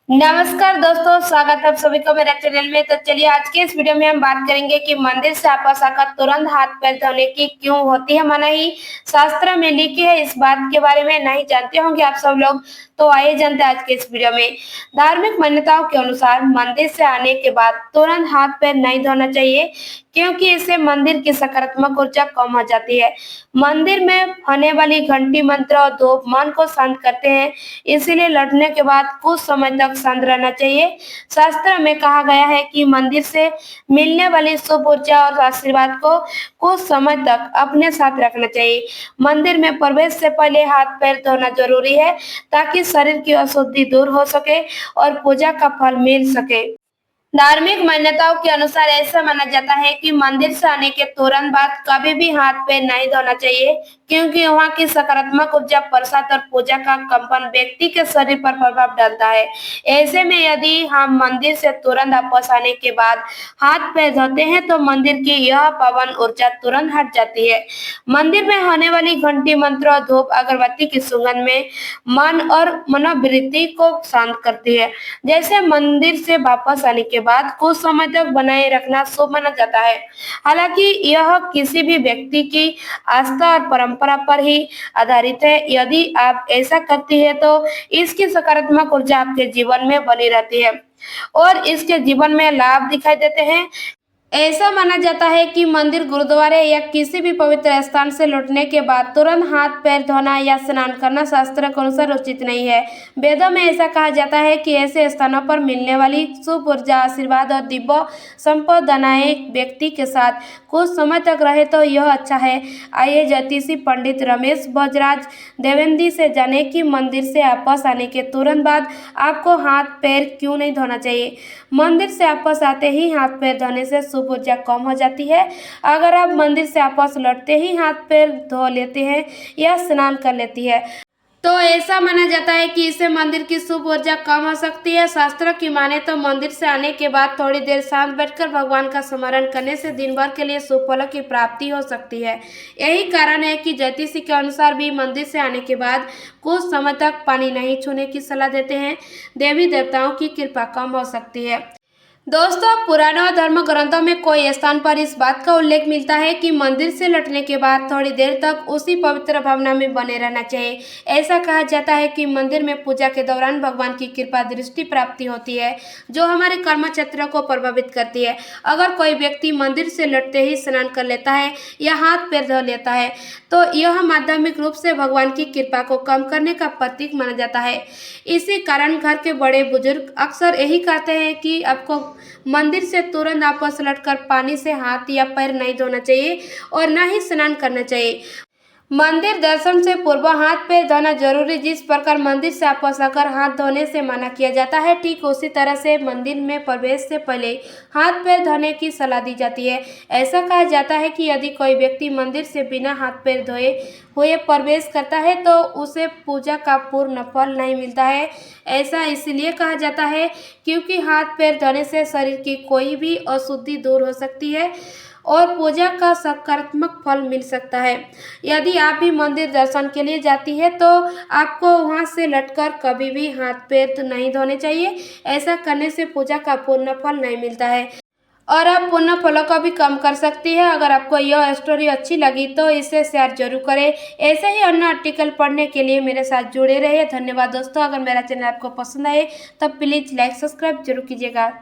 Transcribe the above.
नमस्कार दोस्तों, स्वागत है आप सभी को मेरे चैनल में। तो चलिए आज के इस वीडियो में हम बात करेंगे कि मंदिर से वापस आकर तुरंत हाथ पैर धोने की क्यों होती है मनाही। शास्त्र में लिखी है, इस बात के बारे में नहीं जानते होंगे आप सब लोग, तो आइए जानते हैं आज के इस वीडियो में। धार्मिक मान्यताओं के अनुसार मंदिर से आने के बाद तुरंत हाथ पैर नहीं धोना चाहिए, क्योंकि इससे मंदिर की सकारात्मक ऊर्जा कम हो जाती है। मंदिर में होने वाली घंटी, मंत्र और धूप मन को शांत करते हैं, इसीलिए लौटने के बाद कुछ समय तक शांत रहना चाहिए। शास्त्र में कहा गया है कि मंदिर से मिलने वाली शुभ ऊर्जा और आशीर्वाद को कुछ समय तक अपने साथ रखना चाहिए। मंदिर में प्रवेश से पहले हाथ पैर धोना जरूरी है, ताकि शरीर की अशुद्धि दूर हो सके और पूजा का फल मिल सके। धार्मिक मान्यताओं के अनुसार ऐसा माना जाता है कि मंदिर से आने के तुरंत बाद कभी भी हाथ पैर नहीं धोना चाहिए, क्योंकि वहां की सकारात्मक ऊर्जा, प्रसाद और पूजा का कंपन व्यक्ति के शरीर पर प्रभाव डालता है। ऐसे में यदि हम मंदिर से तुरंत वापस आने के बाद हाथ पैर धोते हैं तो मंदिर की यह पावन ऊर्जा तुरंत हट जाती है। मंदिर में होने वाली घंटी, मंत्र और धूप अगरबत्ती की सुगंध में मन और मनोवृत्ति को शांत करती है। जैसे मंदिर से वापस आने के बाद कुछ समय तक बनाए रखना शुभ माना जाता है। हालांकि यह किसी भी व्यक्ति की आस्था और परंपरा पर ही आधारित है। यदि आप ऐसा करती है तो इसकी सकारात्मक ऊर्जा आपके जीवन में बनी रहती है और इसके जीवन में लाभ दिखाई देते हैं। ऐसा माना जाता है कि मंदिर, गुरुद्वारे या किसी भी पवित्र स्थान से लौटने के बाद तुरंत हाथ पैर धोना या स्नान करना शास्त्र के अनुसार उचित नहीं है। वेदों में ऐसा कहा जाता है कि ऐसे स्थानों पर मिलने वाली शुभ ऊर्जा, आशीर्वाद और दिव्य संपदाएं व्यक्ति के साथ कुछ समय तक रहे तो यह अच्छा है। आइए ज्योतिषी पंडित रमेश भोजराज देवेंदी से जाने कि मंदिर से वापस आने के तुरंत बाद आपको हाथ पैर क्यों नहीं धोना चाहिए। मंदिर से वापस आते ही हाथ पैर धोने से शुभ ऊर्जा कम हो जाती है। अगर आप मंदिर से वापस लौटते ही हाथ पैर धो लेते हैं या स्नान कर लेती है तो ऐसा माना जाता है कि इससे मंदिर की शुभ ऊर्जा कम हो सकती है। शास्त्रों की माने तो मंदिर से आने के बाद थोड़ी देर शांत बैठकर भगवान का स्मरण करने से दिन भर के लिए शुभ फलों की प्राप्ति हो सकती है। यही कारण है कि ज्योतिषी के अनुसार भी मंदिर से आने के बाद कुछ समय तक पानी नहीं छूने की सलाह देते हैं। देवी देवताओं की कृपा कम हो सकती है। दोस्तों, पुराने और धर्म ग्रंथों में कोई स्थान पर इस बात का उल्लेख मिलता है कि मंदिर से लौटने के बाद थोड़ी देर तक उसी पवित्र भावना में बने रहना चाहिए। ऐसा कहा जाता है कि मंदिर में पूजा के दौरान भगवान की कृपा दृष्टि प्राप्ति होती है, जो हमारे कर्म क्षेत्र को प्रभावित करती है। अगर कोई व्यक्ति मंदिर से लौटते ही स्नान कर लेता है या हाथ पैर धो लेता है तो यह माध्यमिक रूप से भगवान की कृपा को कम करने का प्रतीक माना जाता है। इसी कारण घर के बड़े बुजुर्ग अक्सर यही कहते हैं कि आपको मंदिर से तुरंत वापस लौटकर पानी से हाथ या पैर नहीं धोना चाहिए और न ही स्नान करना चाहिए। मंदिर दर्शन से पूर्व हाथ पैर धोना जरूरी। जिस प्रकार मंदिर से वापस आकर हाथ धोने से मना किया जाता है, ठीक उसी तरह से मंदिर में प्रवेश से पहले हाथ पैर धोने की सलाह दी जाती है। ऐसा कहा जाता है कि यदि कोई व्यक्ति मंदिर से बिना हाथ पैर धोए हुए प्रवेश करता है तो उसे पूजा का पूर्ण फल नहीं मिलता है। ऐसा इसलिए कहा जाता है क्योंकि हाथ पैर धोने से शरीर की कोई भी अशुद्धि दूर हो सकती है और पूजा का सकारात्मक फल मिल सकता है। यदि आप भी मंदिर दर्शन के लिए जाती है तो आपको वहां से लौटकर कभी भी हाथ पैर तो नहीं धोने चाहिए। ऐसा करने से पूजा का पूर्ण फल नहीं मिलता है और आप पुण्य फलों को भी कम कर सकती है। अगर आपको यह स्टोरी अच्छी लगी तो इसे शेयर जरूर करें। ऐसे ही अन्य आर्टिकल पढ़ने के लिए मेरे साथ जुड़े रहिए। धन्यवाद दोस्तों। अगर मेरा चैनल आपको पसंद आए तो प्लीज़ लाइक सब्सक्राइब जरूर कीजिएगा।